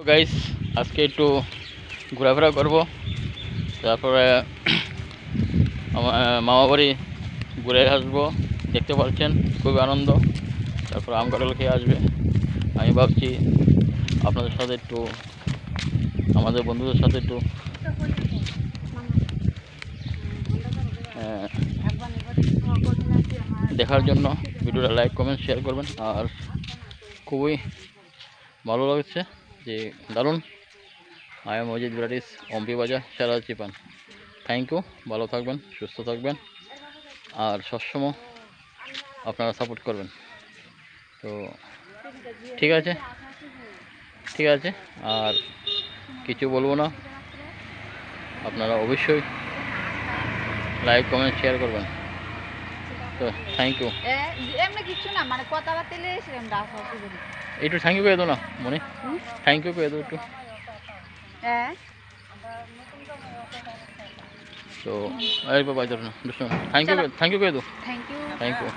Guys আজকে একটু ঘোরাফেরা করব, তারপরে আমার মামা বাড়ি ঘুরে আসবো। দেখতে পাচ্ছেন খুবই আনন্দ। তারপর আম কাঁঠাল খেয়ে আসবে। আমি ভাবছি আপনাদের সাথে একটু, আমাদের বন্ধুদের সাথে একটু দেখার জন্য ভিডিওটা লাইক কমেন্ট শেয়ার করবেন। আর খুবই ভালো লাগছে যে দারুণ। আই এম অজিত ব্রাটিস, অম্পি বাজার, সারা চিপান। থ্যাংক ইউ, ভালো থাকবেন, সুস্থ থাকবেন, আর সবসময় আপনারা সাপোর্ট করবেন। তো ঠিক আছে, ঠিক আছে, আর কিছু বলবো না। আপনারা অবশ্যই লাইক কমেন্ট শেয়ার করবেন। তো থ্যাংক ইউ। একটু থ্যাংক ইউ করে দো না মনে, থ্যাংক ইউ করে দো একটু। তো বাবা, থ্যাংক ইউ করে দো। Thank you.